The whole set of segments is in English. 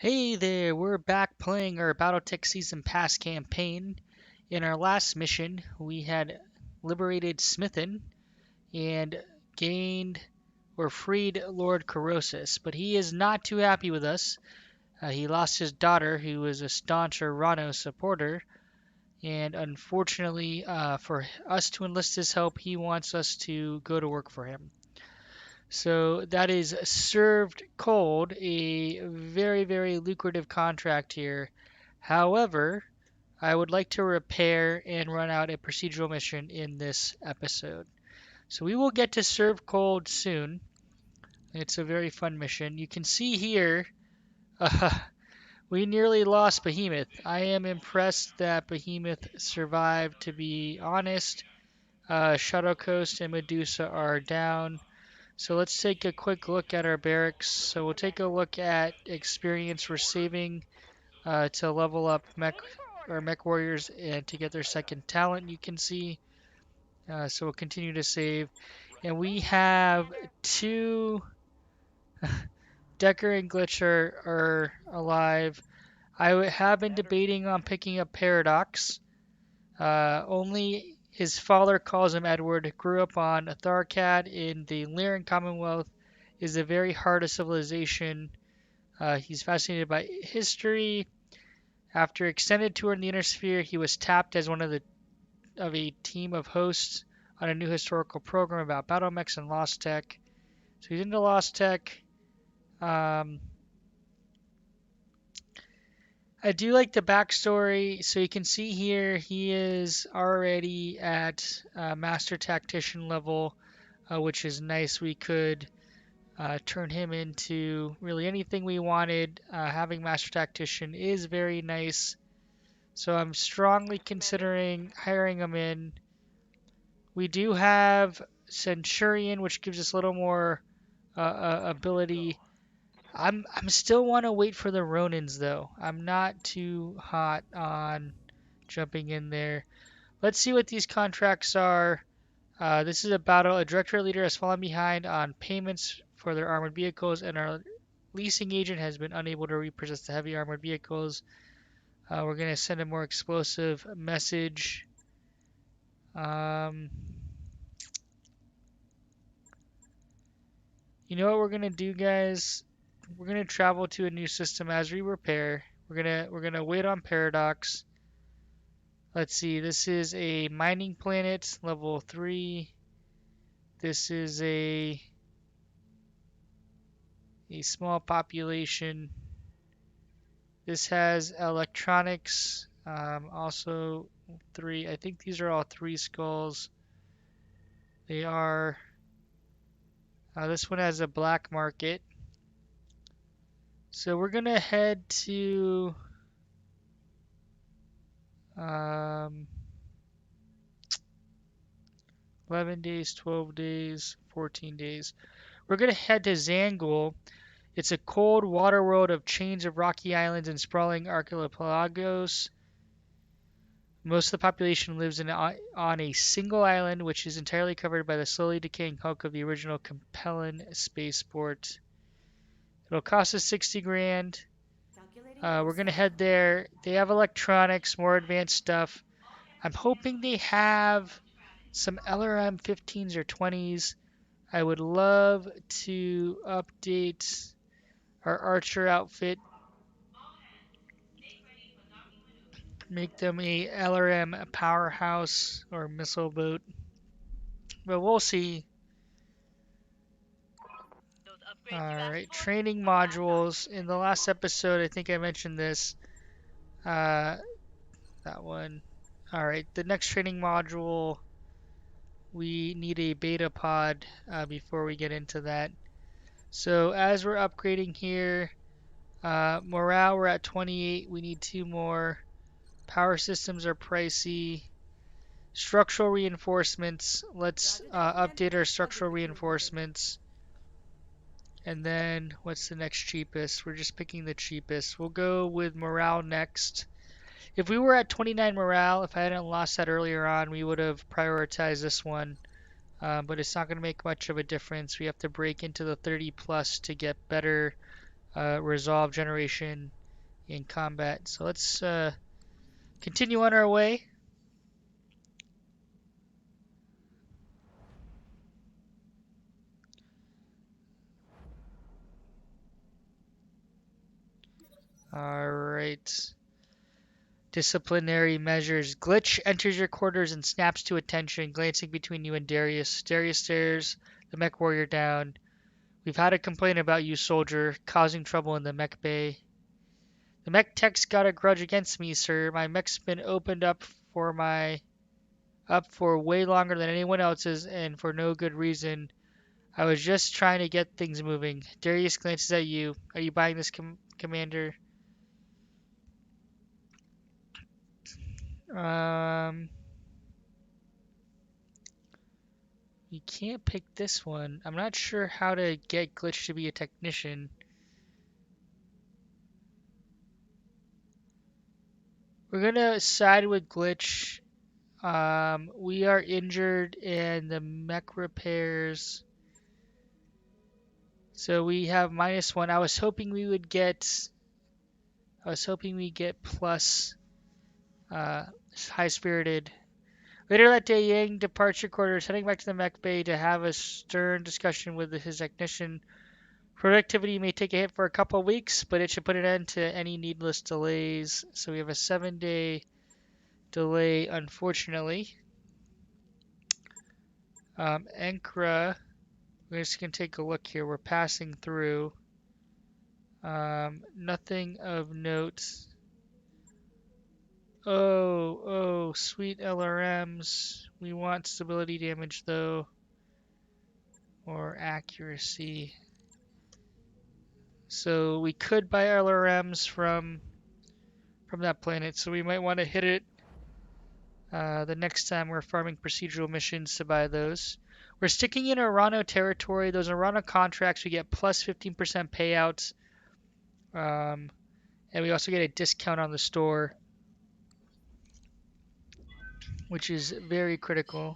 Hey there, we're back playing our Battletech Season Pass campaign. In our last mission, we had liberated Smithin and gained or freed Lord Corrosis, but he is not too happy with us. He lost his daughter, who was a staunch Rano supporter, and unfortunately, for us to enlist his help, he wants us to go to work for him. So that is served cold, a very, very lucrative contract here. However, I would like to repair and run out a procedural mission in this episode. So we will get to serve cold soon. It's a very fun mission. You can see here, uh, we nearly lost Behemoth. I am impressed that Behemoth survived, to be honest. Shadow Coast and Medusa are down. So let's take a quick look at our barracks. So we'll take a look at experience we're saving to level up mech warriors and to get their second talent. You can see. So we'll continue to save, and we have two Decker and Glitch are alive. I have been debating on picking up Paradox. Only his father calls him Edward. Grew up on Tharkad in the Lyran Commonwealth. Is a very heart of civilization. He's fascinated by history. After extended tour in the Inner Sphere, he was tapped as one of a team of hosts on a new historical program about battle mechs and Lost Tech. So he's into Lost Tech. Um, I do like the backstory. So you can see here he is already at Master Tactician level, which is nice. We could turn him into really anything we wanted. Having Master Tactician is very nice. So I'm strongly considering hiring him in. We do have Centurion, which gives us a little more ability. I'm still want to wait for the Ronins though. I'm not too hot on jumping in there. Let's see what these contracts are. This is a battle. A directorate leader has fallen behind on payments for their armored vehicles, and our leasing agent has been unable to repossess the heavy armored vehicles. We're going to send a more explosive message. You know what we're going to do, guys? We're going to travel to a new system as we repair. We're gonna wait on Paradox. Let's see. This is a mining planet, level 3. This is a small population. This has electronics, also 3. I think these are all 3 skulls. They are. This one has a black market. So we're gonna head to 11 days, 12 days, 14 days. We're gonna head to Zangul. It's a cold water world of chains of rocky islands and sprawling archipelagos. Most of the population lives on a single island, which is entirely covered by the slowly decaying hulk of the original Capellan spaceport. It'll cost us 60 grand. We're going to head there. They have electronics, more advanced stuff. I'm hoping they have some LRM 15s or 20s. I would love to update our Archer outfit, make them a LRM powerhouse or missile boat. But we'll see. Alright, training modules. In the last episode, I think I mentioned this. That one. Alright, the next training module, we need a beta pod before we get into that. So as we're upgrading here, morale, we're at 28. We need 2 more. Power systems are pricey. Structural reinforcements. Let's update our structural reinforcements. And then what's the next cheapest? We're just picking the cheapest. We'll go with morale next. If we were at 29 morale, if I hadn't lost that earlier on, we would have prioritized this one. But it's not going to make much of a difference. We have to break into the 30 plus to get better resolve generation in combat. So let's continue on our way. Alright. Disciplinary measures. Glitch enters your quarters and snaps to attention, glancing between you and Darius. Darius stares the mech warrior down. We've had a complaint about you, soldier, causing trouble in the mech bay. The mech tech's got a grudge against me, sir. My mech's been opened up for way longer than anyone else's, and for no good reason. I was just trying to get things moving. Darius glances at you. Are you buying this, Commander? Um, you can't pick this one. I'm not sure how to get Glitch to be a technician. We're gonna side with Glitch. We are injured and the mech repairs. So we have -1. I was hoping we get plus uh, high spirited. Later that day, Yang departs your quarters, heading back to the mech bay to have a stern discussion with his technician. Productivity may take a hit for a couple of weeks, but it should put an end to any needless delays. So we have a 7-day delay, unfortunately. Enkra, we're just going to take a look here. We're passing through. Nothing of note. Oh, sweet LRMs. We want stability damage, though. Or accuracy. So we could buy LRMs from that planet, so we might want to hit it the next time we're farming procedural missions to buy those. We're sticking in Arano territory. Those Arano contracts, we get plus 15% payouts. And we also get a discount on the store, which is very critical.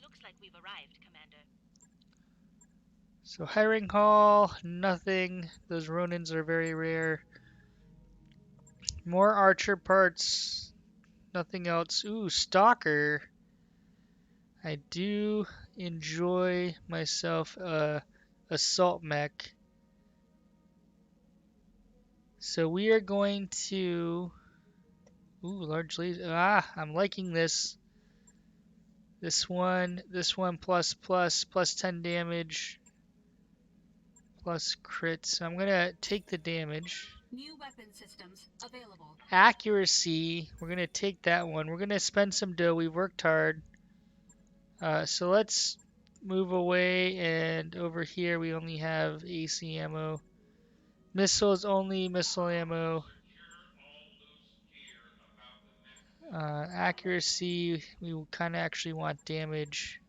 Looks like we've arrived, Commander. So hiring hall, nothing. Those Ronins are very rare. More archer parts, nothing else. Ooh, stalker. I do enjoy myself a assault mech. So we are going to. Ooh, large laser. I'm liking this. This one plus 10 damage, plus crit. So I'm gonna take the damage. New weapon systems available. Accuracy, we're gonna take that one. We're gonna spend some dough. We've worked hard. So let's move away, and over here we only have AC ammo. Missiles only, missile ammo. Accuracy, we kind of actually want damage.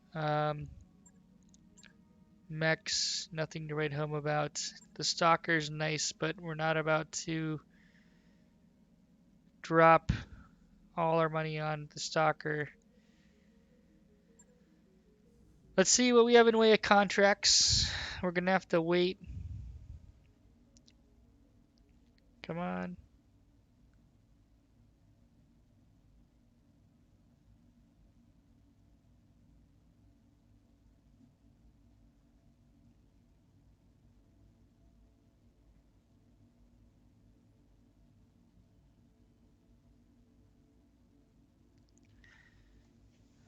Mechs, nothing to write home about. The Stalker's nice, but we're not about to drop all our money on the Stalker. Let's see what we have in way of contracts. We're gonna have to wait. Come on.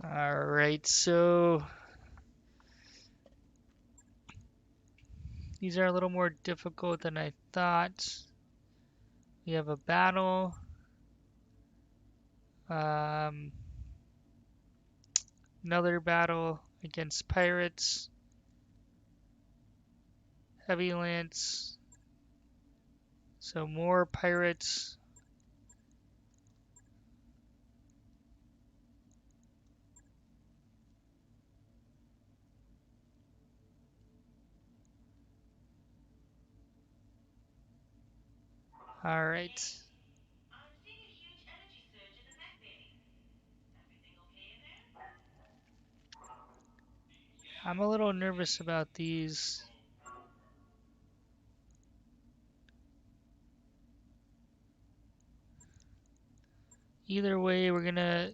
Alright, so these are a little more difficult than I thought. We have a battle. Um, Another battle against pirates. Heavy lance. So more pirates. Alright. I'm seeing a huge energy surge in the mech bay. Everything okay in there? I'm a little nervous about these. Either way, we're gonna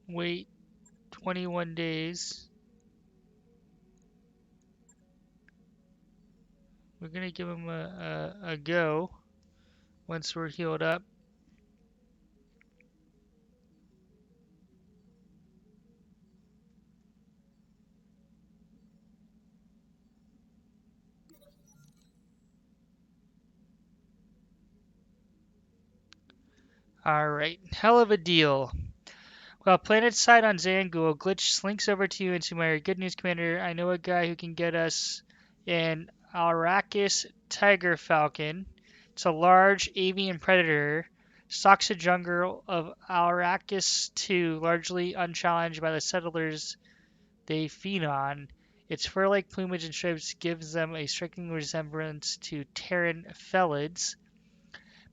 wait 21 days. We're gonna give him a go once we're healed up. Alright, hell of a deal. Well, planet side on Zangul, Glitch slinks over to you and Sumaira. Good news, Commander. I know a guy who can get us an Arrakis Tiger Falcon. It's a large avian predator. Stalks a jungle of Arrakis 2, largely unchallenged by the settlers they feed on. Its fur-like plumage and stripes gives them a striking resemblance to Terran felids.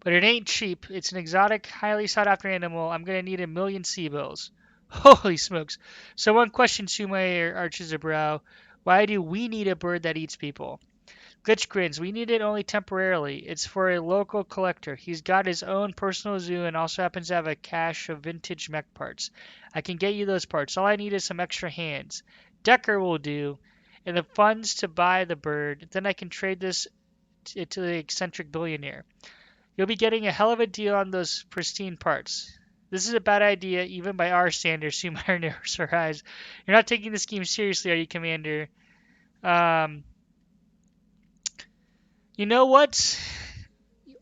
But it ain't cheap. It's an exotic, highly sought-after animal. I'm gonna need 1,000,000 sea bills. Holy smokes. So one question Sumae arches a brow. Why do we need a bird that eats people? Glitch grins. We need it only temporarily. It's for a local collector. He's got his own personal zoo and also happens to have a cache of vintage mech parts. I can get you those parts. All I need is some extra hands. Decker will do. And the funds to buy the bird. Then I can trade this to the eccentric billionaire. You'll be getting a hell of a deal on those pristine parts. This is a bad idea, even by our standards. Sumire narrows her eyes. You're not taking the scheme seriously, are you, Commander? Um, you know what?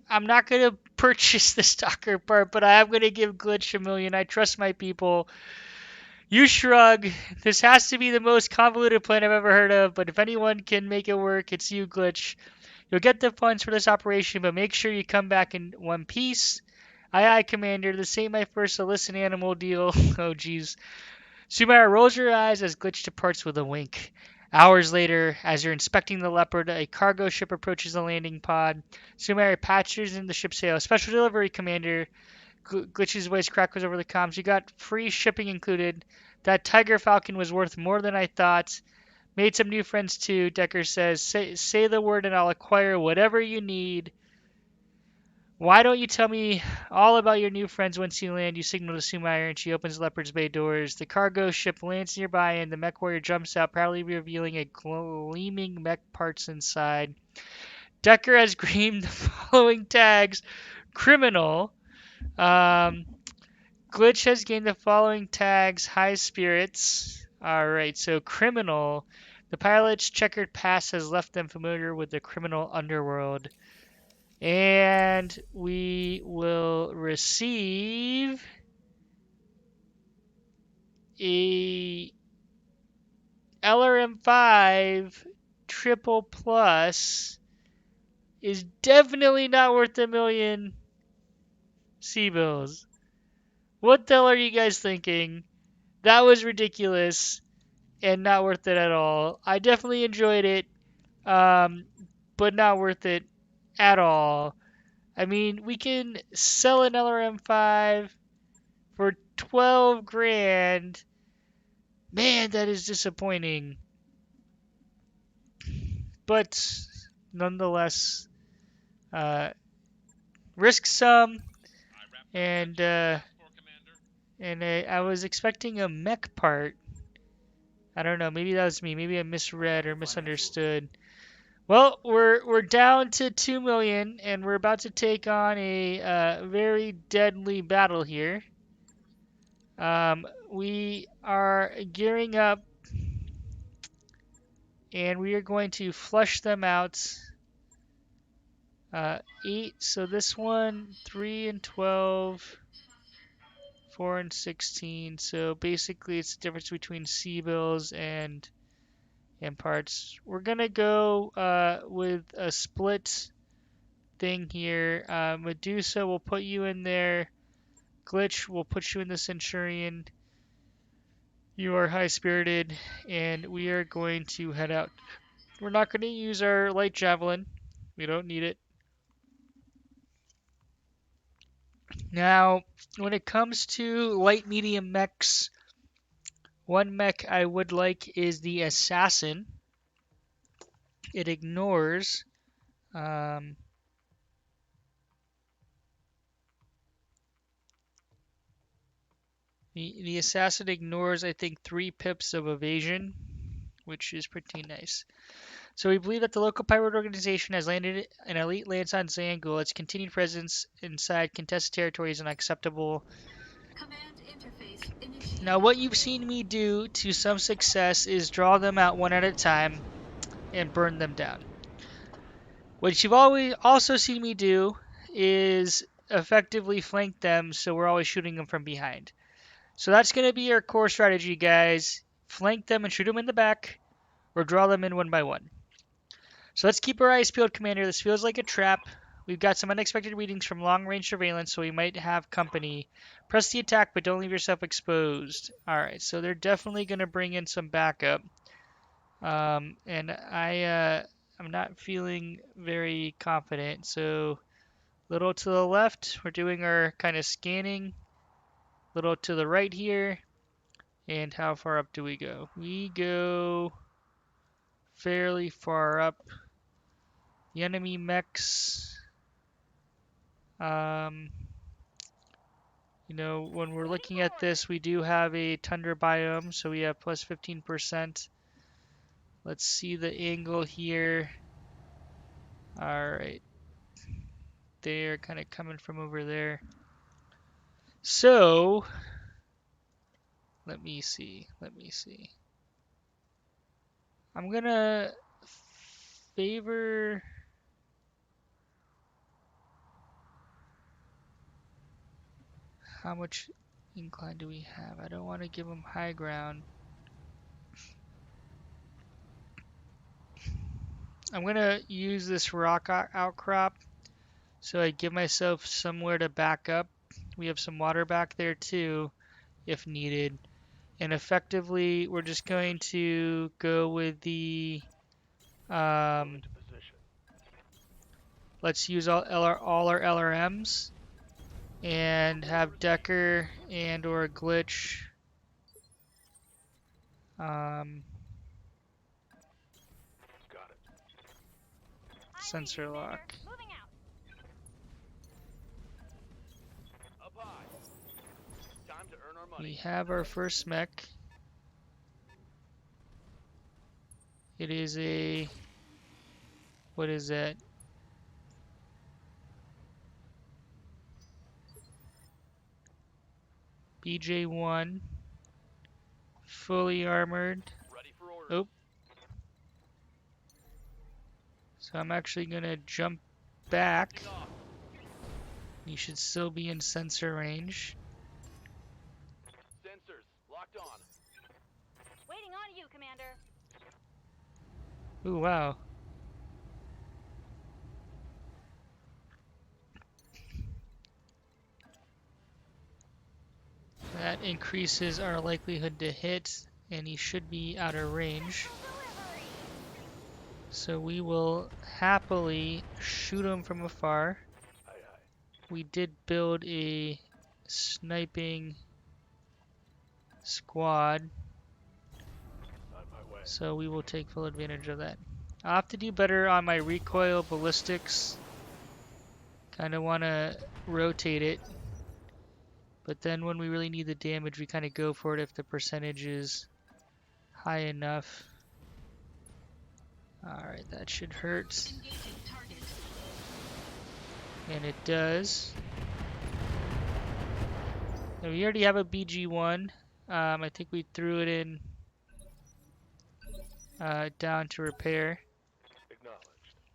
I'm not going to purchase the stalker part, but I am going to give Glitch 1,000,000. I trust my people. You shrug. This has to be the most convoluted plan I've ever heard of, but if anyone can make it work, it's you, Glitch. You'll get the funds for this operation, but make sure you come back in one piece. Aye, aye, Commander. This ain't my first illicit animal deal. Oh, jeez. Sumire rolls her eyes as Glitch departs with a wink. Hours later, as you're inspecting the Leopard, a cargo ship approaches the landing pod. Sumire patches in the ship's sail. Special delivery, Commander. Glitch's voice crackles over the comms. You got free shipping included. That Tiger Falcon was worth more than I thought. Made some new friends too, Decker says. Say the word and I'll acquire whatever you need. Why don't you tell me all about your new friends once you land? You signal to Sumire and she opens Leopard's Bay doors. The cargo ship lands nearby and the mech warrior jumps out, proudly revealing a gleaming mech parts inside. Decker has screamed the following tags. Criminal. Um, Glitch has gained the following tags. High spirits. Alright, so criminal. The pilot's checkered past has left them familiar with the criminal underworld. And we will receive a LRM5 triple plus is definitely not worth 1,000,000 sea bills. What the hell are you guys thinking? That was ridiculous and not worth it at all. I definitely enjoyed it, um, but not worth it at all. I mean, we can sell an LRM5 for 12 grand. Man, that is disappointing. But nonetheless, uh, risk some, and I was expecting a mech part. I don't know. Maybe that was me. Maybe I misread or misunderstood. Well, we're down to 2,000,000, and we're about to take on a very deadly battle here. We are gearing up, and we are going to flush them out. 8. So this one, 3 and 12, 4 and 16. So basically, it's the difference between sea bills and parts. We're gonna go with a split thing here. Medusa will put you in there. Glitch will put you in the Centurion. You are high spirited, and we are going to head out. We're not going to use our light javelin. We don't need it. Now, when it comes to light medium mechs, one mech I would like is the Assassin. It ignores um, The assassin ignores, I think, 3 pips of evasion, which is pretty nice. So we believe that the local pirate organization has landed an elite lance on Zangul. Its continued presence inside contested territory is unacceptable. Command interface initiated. Now, what you've seen me do to some success is draw them out one at a time and burn them down. What you've always also seen me do is effectively flank them, so we're always shooting them from behind. So that's going to be our core strategy, guys. Flank them and shoot them in the back, or draw them in one by one. So let's keep our eyes peeled, Commander. This feels like a trap. We've got some unexpected readings from long-range surveillance, so we might have company. Press the attack, but don't leave yourself exposed. Alright, so they're definitely going to bring in some backup. And I'm not feeling very confident. So little to the left, we're doing our kind of scanning. Little to the right here. And how far up do we go? We go fairly far up. The enemy mechs, when we're looking at this, we do have a tundra biome, so we have plus 15%. Let's see the angle here. Alright. They're kind of coming from over there. So, let me see. I'm gonna favor... How much incline do we have? I don't want to give them high ground. I'm gonna use this rock outcrop so I give myself somewhere to back up. We have some water back there too, if needed. And effectively, we're just going to go with the... let's use all our LRMs and have Decker and or Glitch sensor lock. We have our first mech. It is a... What is that? BJ1. Fully armored. Oh. So I'm actually going to jump back. You should still be in sensor range. Sensors locked on. Waiting on you, Commander. Ooh, wow. That increases our likelihood to hit, and he should be out of range. So we will happily shoot him from afar. We did build a sniping squad, so we will take full advantage of that. I'll have to do better on my recoil ballistics. Kind of want to rotate it. But then when we really need the damage, we kind of go for it if the percentage is high enough. Alright, that should hurt. And it does. And we already have a BG1. I think we threw it in down to repair.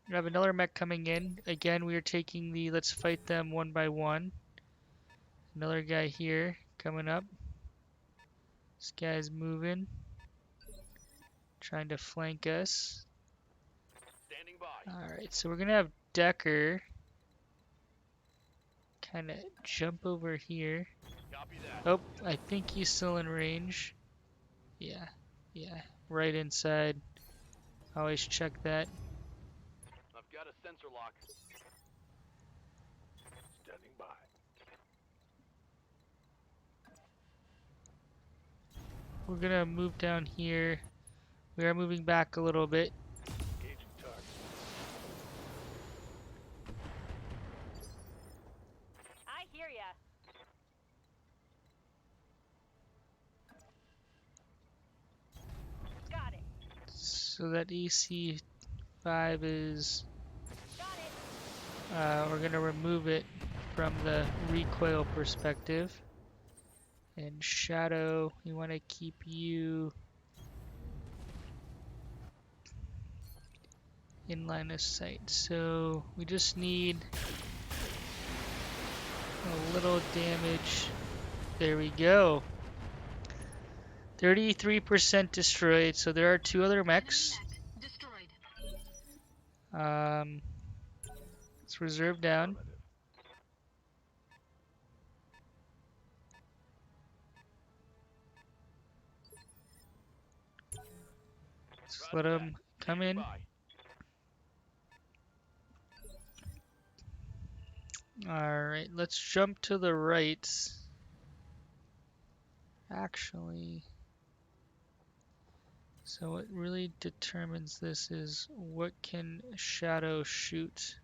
We have another mech coming in. Again, we are taking the let's fight them one by one. Another guy here coming up. This guy's moving. Trying to flank us. Alright, so we're going to have Decker kind of jump over here. Oh, I think he's still in range. Yeah, right inside. Always check that. I've got a sensor lock. Standing by. We're gonna move down here. We are moving back a little bit. Engaging target. I hear ya. So that AC 5 is, Got it. we're gonna remove it from the recoil perspective. And shadow, we want to keep you in line of sight. So we just need a little damage. There we go. 33% destroyed. So there are 2 other mechs. Destroyed. Let's reserve down. Affirmative. Let's Roger let that. them come Standing in. by. Alright, let's jump to the right. Actually, so what really determines this is what can Shadow shoot.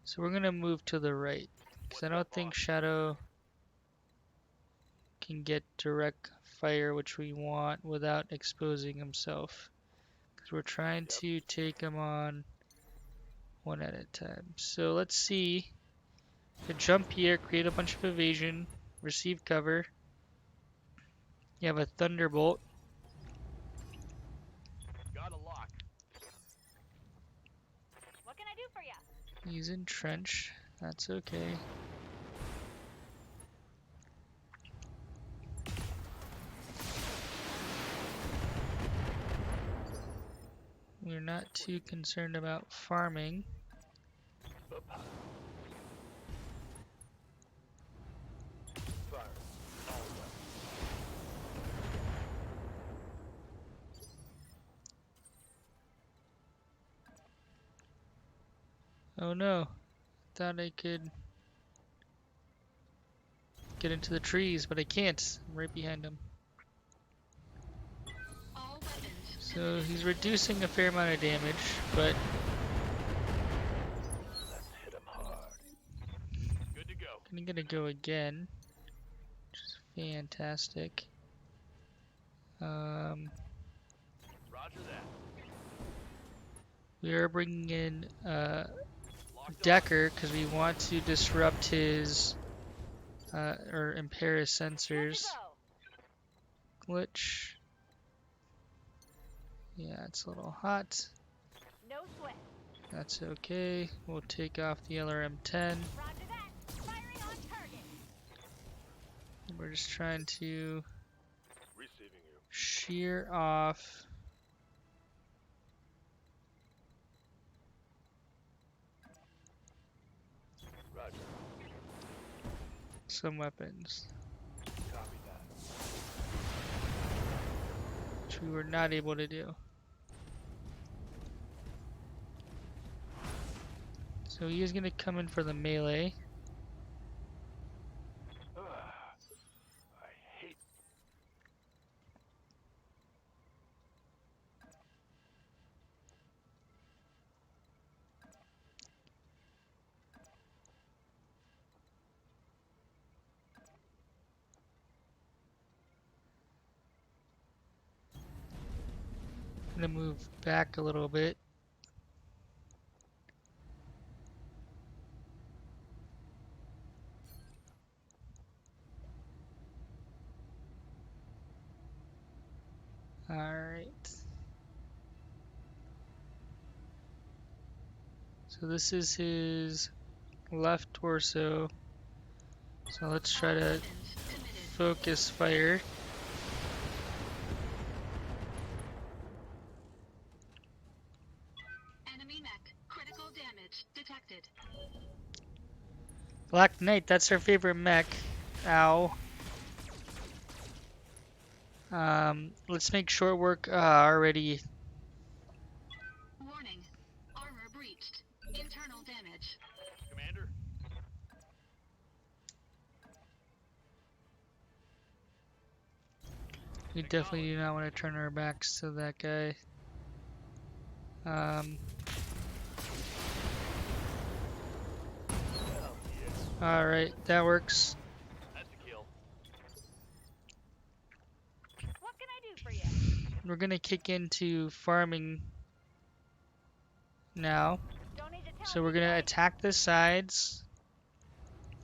So we're going to move to the right, because I What's don't up, think boss? Shadow can get direct fire, which we want, without exposing himself. Because we're trying Yep. to take him on one at a time. So let's see. To jump here, create a bunch of evasion, receive cover. You have a Thunderbolt. Got a lock. What can I do for you? He's in trench. That's okay. We're not too concerned about farming. Up high. Fire. All done. Oh no. Thought I could get into the trees, but I can't. I'm right behind him. All weapons. So he's reducing a fair amount of damage, but Let's hit him hard. Good to go. I'm gonna go again, which is fantastic. Roger that. We are bringing in Locked on. Decker because we want to disrupt his or impair his Good sensors. to go. Glitch. Yeah, it's a little hot. No sweat. That's okay. We'll take off the LRM-10. Roger that. Firing on target. We're just trying to Receiving you. shear off Roger. some weapons, Copy that. which we were not able to do. So he is going to come in for the melee. I hate. I'm going to move back a little bit. Alright. So this is his left torso. So let's try to focus fire. Enemy mech. Critical damage detected. Black Knight, that's our favorite mech. Ow. Let's make short work already. Warning. Armor breached. Internal damage. Commander. We definitely do not want to turn our backs to that guy. Hell yeah. Alright, that works. That's a kill. What can I do for you? we're gonna kick into farming now. Don't need to tell So you we're gonna twice. attack the sides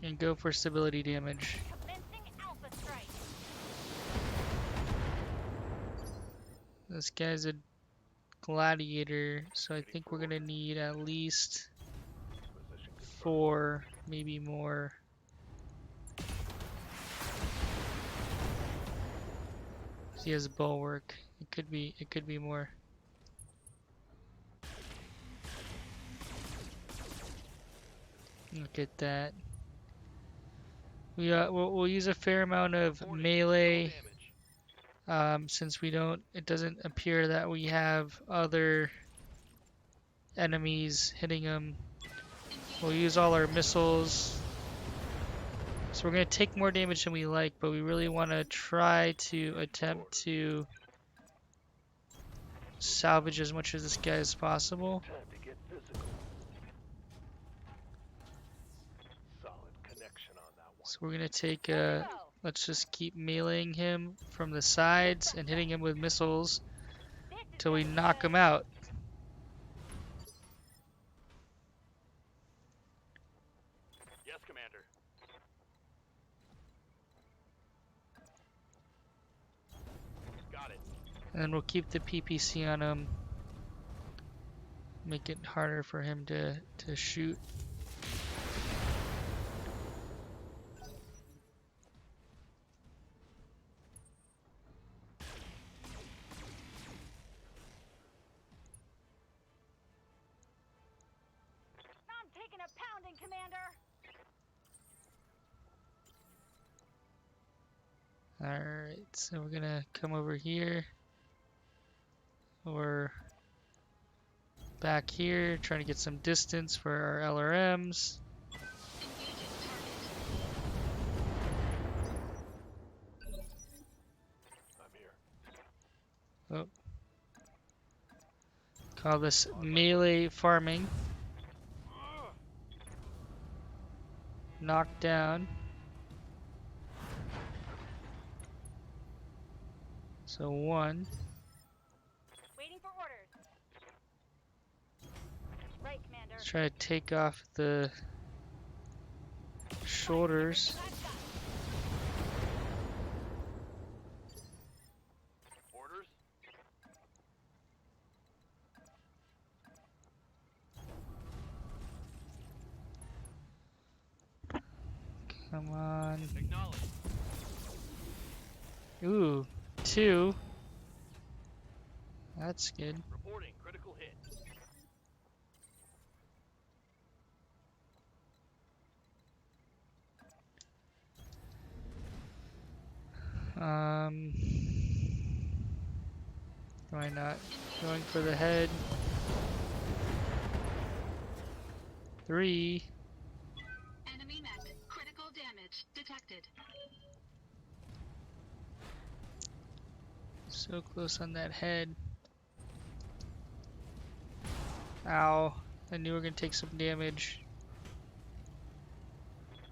and go for stability damage. Commencing Alpha Strike. This guy's a gladiator, so I think we're gonna need at least Position confirmed. 4, maybe more. He has bulwark. It could be more. Look at that. We'll use a fair amount of Reporting melee, damage. since it doesn't appear that we have other enemies hitting him. We'll use all our missiles. So we're gonna take more damage than we like, but we really want to try to attempt to salvage as much of this guy as possible. Time to get physical. Solid connection on that one. So we're gonna take Go. let's just keep meleeing him from the sides and hitting him with missiles This is till we gonna be knock good. him out. Yes, Commander. Got it. And then we'll keep the PPC on him. Make it harder for him to shoot. I'm taking a pounding, Commander. Alright, so we're gonna come over here. Or back here, trying to get some distance for our LRMs. I'm here. Oh. Call this melee farming. Knock down. So 1. Waiting for orders. Right, Commander. Let's try to take off the shoulders. Orders? Come on. Acknowledged. Ooh, 2. That's good. Reporting critical hit. Why not? Going for the head. 3. Enemy mech. Critical damage detected. So close on that head. Ow. I knew we were gonna take some damage.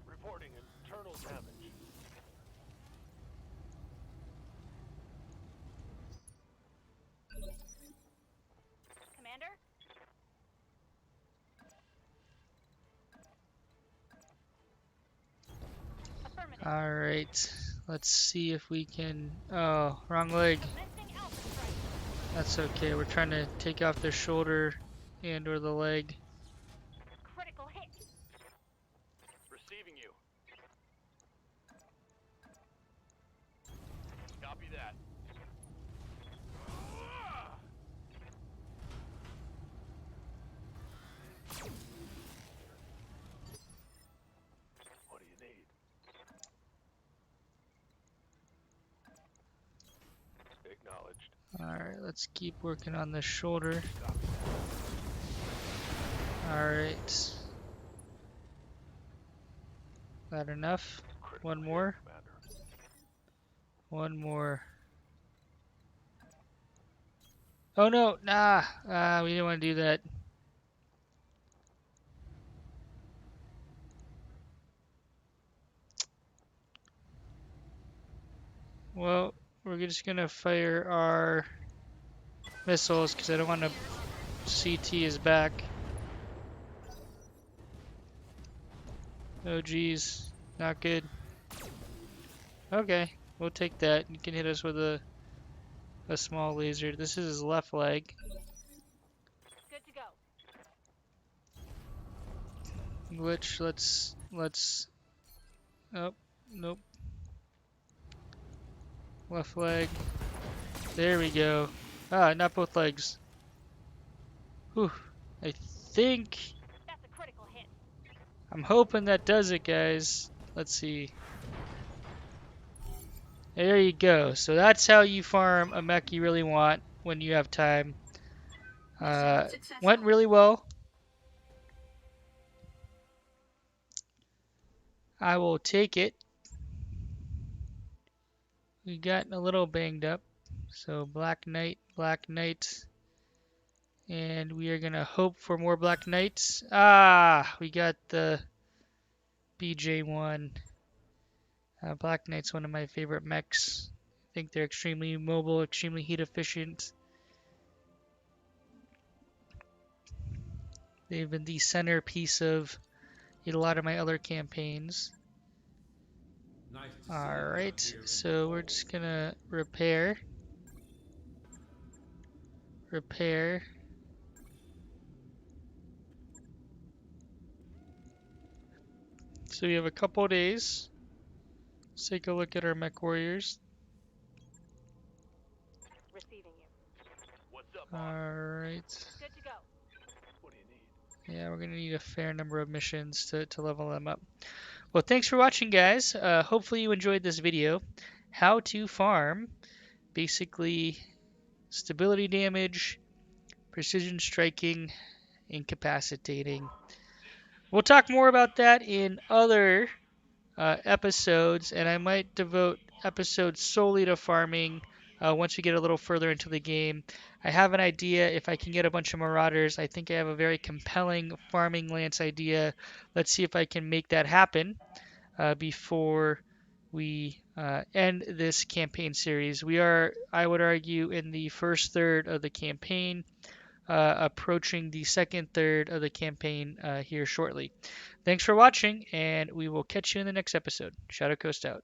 Reporting internal damage. Commander? Affirmative. Alright. Let's see if we can... Oh, wrong leg. Commencing Alpha Strike. That's okay. We're trying to take off the shoulder and or the leg. Critical hit. Receiving you. Copy that. What do you need? Acknowledged. Alright, let's keep working on the shoulder. Copy. Alright. That enough? Critical One hit, more? Commander. One more. Oh no! Nah! We didn't want to do that. Well, we're just gonna fire our missiles because I don't want to CT his back. Oh geez, not good. Okay, we'll take that. You can hit us with a small laser. This is his left leg. Good to go. Which let's oh nope. Left leg. There we go. Ah, not both legs. Whew. I think That's a critical hit. I'm hoping that does it, guys. Let's see. There you go. So that's how you farm a mech you really want when you have time. Mission successful. Went really well. I will take it. We got a little banged up. So Black Knight, Black Knight. And we are going to hope for more Black Knights. Ah, we got the BJ1. Black Knight's one of my favorite mechs. I think they're extremely mobile, extremely heat efficient. They've been the centerpiece of a lot of my other campaigns. Alright, so we're just gonna repair. Repair. So we have a couple days. Let's take a look at our mech warriors. Receiving you. What's up, boss? Alright. Good to go. What do you need? Yeah, we're gonna need a fair number of missions to level them up. Well, thanks for watching, guys. Hopefully you enjoyed this video. How to farm, basically, stability damage, precision striking, incapacitating. We'll talk more about that in other episodes, and I might devote episodes solely to farming once we get a little further into the game. I have an idea if I can get a bunch of marauders. I think I have a very compelling farming lance idea. Let's see if I can make that happen before we end this campaign series. We are, I would argue, in the first third of the campaign, approaching the second third of the campaign here shortly. Thanks for watching, and we will catch you in the next episode. Shadow Coast out.